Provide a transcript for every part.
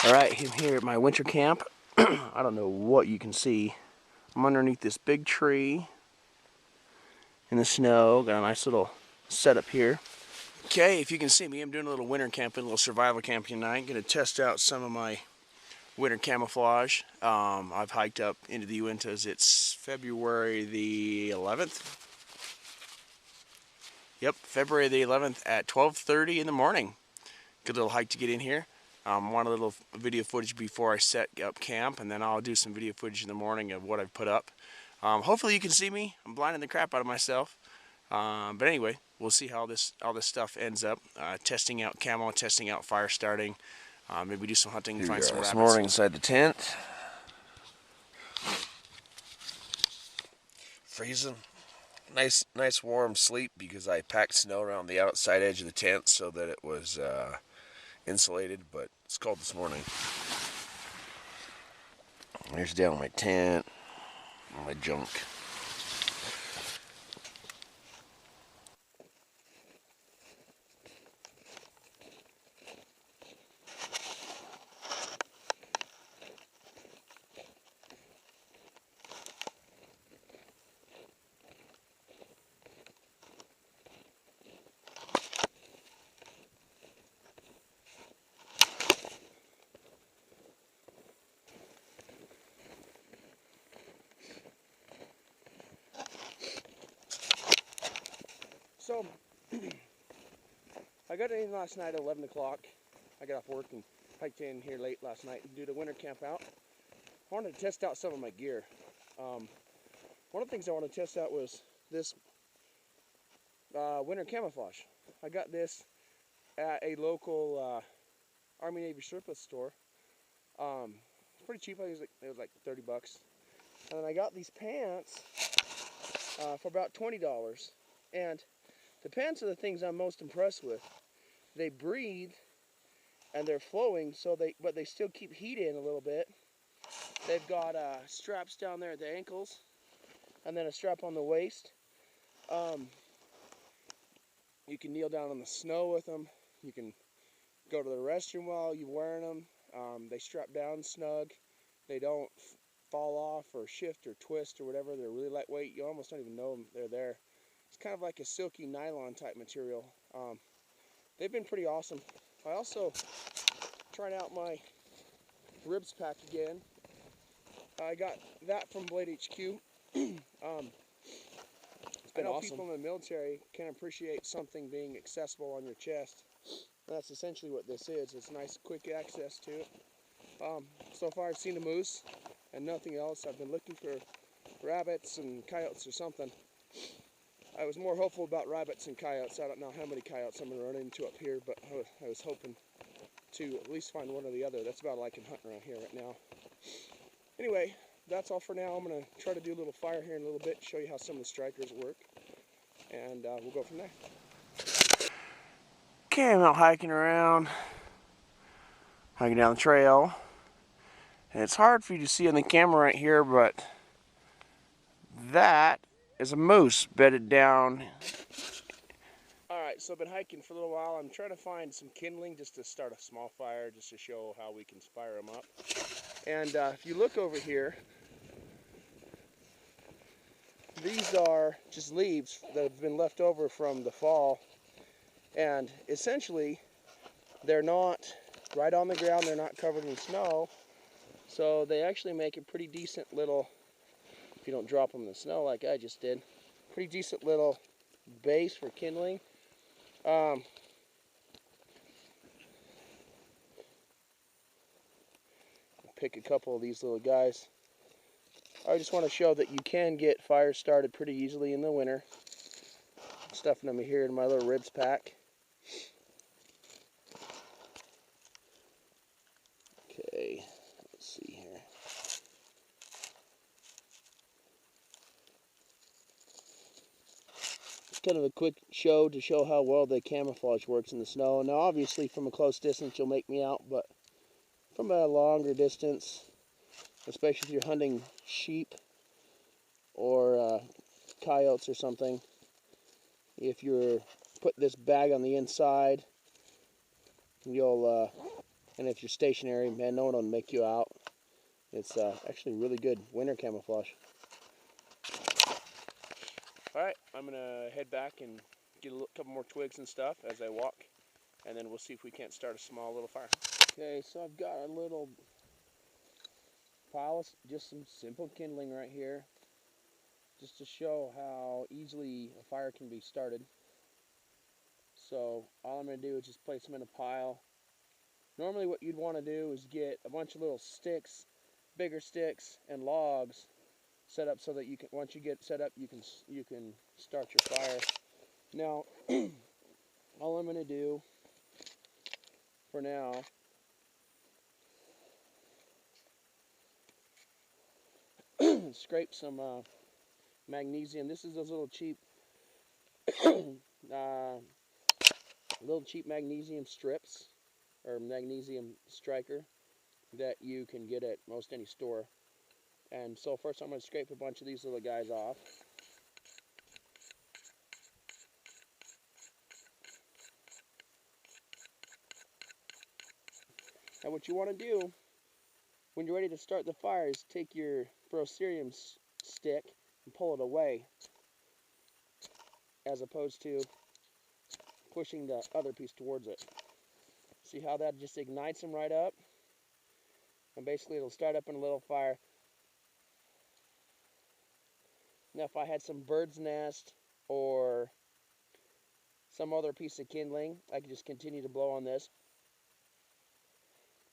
Alright, I'm here at my winter camp. I don't know what you can see. I'm underneath this big tree in the snow. Got a nice little setup here. Okay, if you can see me, I'm doing a little winter camping, a little survival camp tonight. Gonna test out some of my winter camouflage. I've hiked up into the Uintas. It's February the 11th. Yep, February the 11th at 12:30 in the morning. Good little hike to get in here. Want a little video footage before I set up camp, and then I'll do some video footage in the morning of what I've put up. Hopefully you can see me. I'm blinding the crap out of myself. But anyway, we'll see how all this stuff ends up. Testing out camo, testing out fire starting. Maybe do some hunting, find some rabbits. This morning inside the tent. Freezing. Nice warm sleep because I packed snow around the outside edge of the tent so that it was insulated, but it's cold this morning. Here's down my tent, my junk. So, I got in last night at 11 o'clock. I got off work and hiked in here late last night to do the winter camp out. I wanted to test out some of my gear. One of the things I wanted to test out was this winter camouflage. I got this at a local Army Navy surplus store. It's pretty cheap. It was like 30 bucks. And then I got these pants for about $20. And the pants are the things I'm most impressed with. They breathe and they're flowing, but they still keep heat in a little bit. They've got straps down there at the ankles and then a strap on the waist. You can kneel down on the snow with them. You can go to the restroom while you're wearing them. They strap down snug. They don't fall off or shift or twist or whatever. They're really lightweight. You almost don't even know they're there. It's kind of like a silky nylon type material. They've been pretty awesome. I also tried out my ribs pack again. I got that from Blade HQ. I know awesome. People in the military can appreciate something being accessible on your chest. And that's essentially what this is. It's nice, quick access to it. So far I've seen a moose and nothing else. I've been looking for rabbits and coyotes or something. I was more hopeful about rabbits and coyotes. I don't know how many coyotes I'm going to run into up here, but I was hoping to at least find one or the other. That's about all I can hunt around here right now. Anyway, that's all for now. I'm going to try to do a little fire here in a little bit, show you how some of the strikers work, and we'll go from there. Okay, I'm out hiking around, hiking down the trail, and it's hard for you to see on the camera right here, but that is a moose bedded down. Alright, so I've been hiking for a little while. I'm trying to find some kindling just to start a small fire, just to show how we can fire them up. And if you look over here, these are just leaves that have been left over from the fall. And essentially, they're not right on the ground, they're not covered in snow. So they actually make a pretty decent little, if you don't drop them in the snow like I just did, pretty decent little base for kindling. Pick a couple of these little guys. I just want to show that you can get fires started pretty easily in the winter. I'm stuffing them here in my little ribs pack. Okay, let's see here. It's kind of a quick show to show how well the camouflage works in the snow. Now obviously from a close distance you'll make me out, but from a longer distance, especially if you're hunting sheep or coyotes or something, if you're put this bag on the inside, you'll And if you're stationary, man, no one will make you out. It's actually really good winter camouflage. Alright, I'm going to head back and get a couple more twigs and stuff as I walk, and then we'll see if we can't start a small little fire. Okay, so I've got a little pile of just some simple kindling right here, just to show how easily a fire can be started. So all I'm going to do is just place them in a pile. Normally what you'd want to do is get a bunch of little sticks, bigger sticks and logs set up so that you can, once you get set up, you can start your fire. Now all I'm going to do for now scrape some magnesium. This is those little cheap magnesium strips or magnesium striker that you can get at most any store. And so first I'm going to scrape a bunch of these little guys off. And what you want to do when you're ready to start the fire is take your Procerium stick and pull it away, as opposed to pushing the other piece towards it. See how that just ignites them right up? And basically it'll start up in a little fire. Now if I had some bird's nest or some other piece of kindling, I could just continue to blow on this,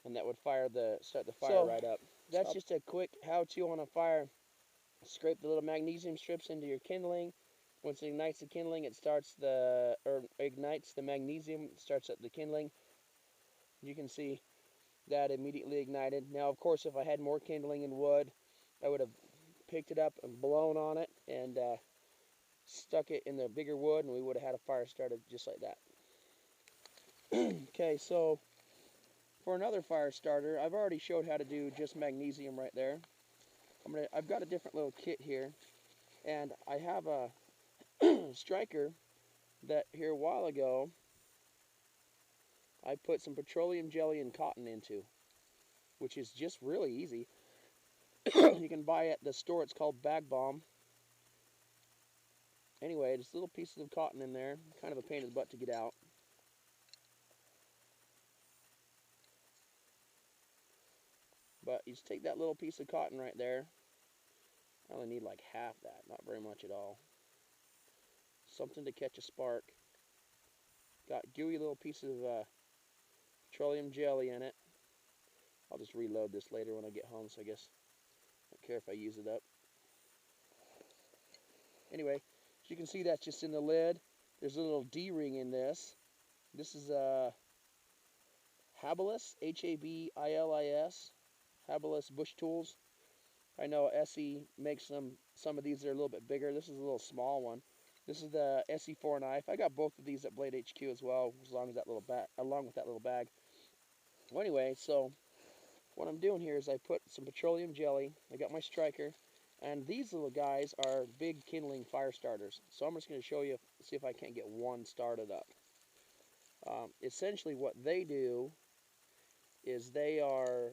and that would start the fire right up. That's just a quick how-to on a fire. Scrape the little magnesium strips into your kindling. Once it ignites the kindling, ignites the magnesium, starts up the kindling. You can see that immediately ignited. Now, of course, if I had more kindling and wood, I would have picked it up and blown on it and stuck it in the bigger wood, and we would have had a fire started just like that. Okay, so for another fire starter, I've already showed how to do just magnesium right there. I've got a different little kit here, and I have a striker that here a while ago I put some petroleum jelly and cotton into, which is just really easy. You can buy at the store. It's called Bag Balm. Anyway, just little pieces of cotton in there, kind of a pain in the butt to get out. But you just take that little piece of cotton right there. I only need like half that, not very much at all. Something to catch a spark. Got gooey little pieces of petroleum jelly in it. I'll just reload this later when I get home, so I guess I don't care if I use it up. Anyway, as you can see, that's just in the lid. There's a little D-ring in this. This is Habilis, H-A-B-I-L-I-S, Habilis Bush Tools. I know SE makes some of these that are a little bit bigger. This is a little small one. This is the SE4 knife. I got both of these at Blade HQ as well, along with that little bag. Well, anyway, so what I'm doing here is I put some petroleum jelly. I got my striker, and these little guys are big kindling fire starters. So I'm just going to show you, see if I can't get one started up. Essentially, what they do is they are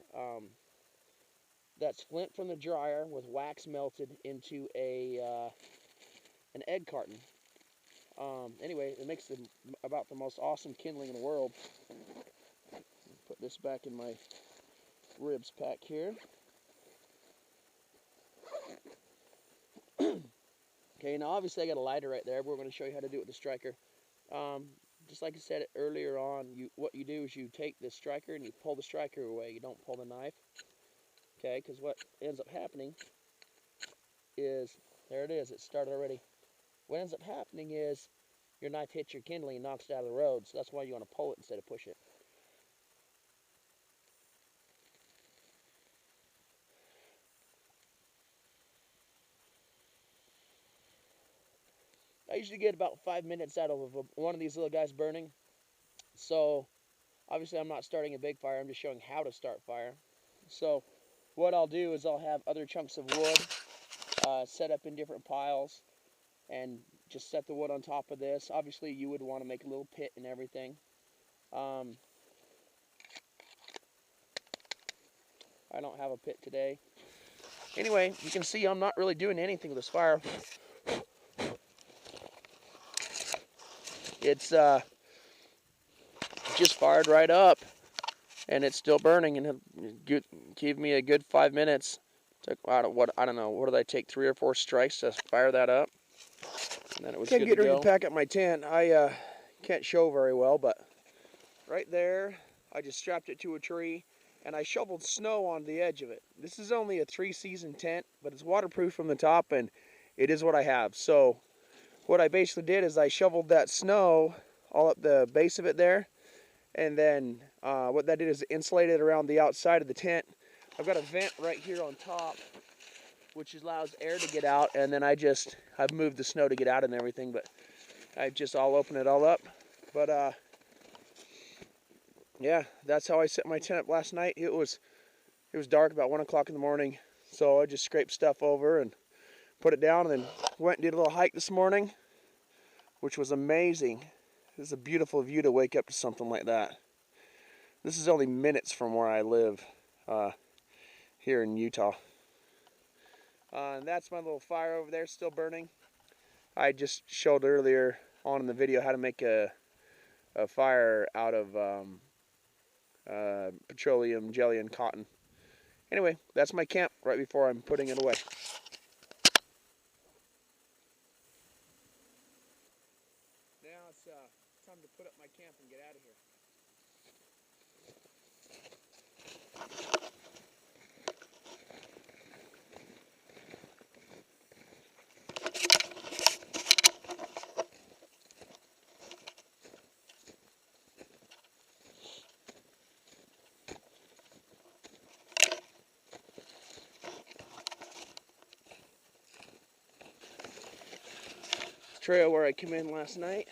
that's flint from the dryer with wax melted into an egg carton. Anyway, it makes them about the most awesome kindling in the world. Put this back in my ribs pack here. Okay, now obviously I got a lighter right there, but we're going to show you how to do it with the striker. Just like I said earlier on, what you do is you take the striker and you pull the striker away. You don't pull the knife. Okay, because what ends up happening is, there it is, it started already. What ends up happening is your knife hits your kindling and knocks it out of the road, so that's why you want to pull it instead of push it. I usually get about 5 minutes out of one of these little guys burning. So obviously I'm not starting a big fire, I'm just showing how to start fire. So what I'll do is I'll have other chunks of wood set up in different piles and just set the wood on top of this. Obviously you would want to make a little pit and everything. I don't have a pit today. Anyway, you can see I'm not really doing anything with this fire. It's just fired right up, and it's still burning, and it gave me a good 5 minutes. Took I don't know, what did I take, 3 or 4 strikes to fire that up, and then it was good to go. Get ready to pack up my tent. I can't show very well, but right there, I just strapped it to a tree, and I shoveled snow on the edge of it. This is only a 3-season tent, but it's waterproof from the top, and it is what I have. So what I basically did is I shoveled that snow all up the base of it there, and then what that did is insulate it around the outside of the tent. I've got a vent right here on top, which allows air to get out, and then I've moved the snow to get out and everything, but I'll open it all up. But yeah, that's how I set my tent up last night. It was dark, about 1 o'clock in the morning, so I just scraped stuff over and put it down, and then went and did a little hike this morning, which was amazing. It was a beautiful view to wake up to something like that. This is only minutes from where I live here in Utah. And that's my little fire over there, still burning. I just showed earlier on in the video how to make a fire out of petroleum jelly and cotton. Anyway, that's my camp right before I'm putting it away. Now it's time to put up my camp and get out of here. Trail where I came in last night.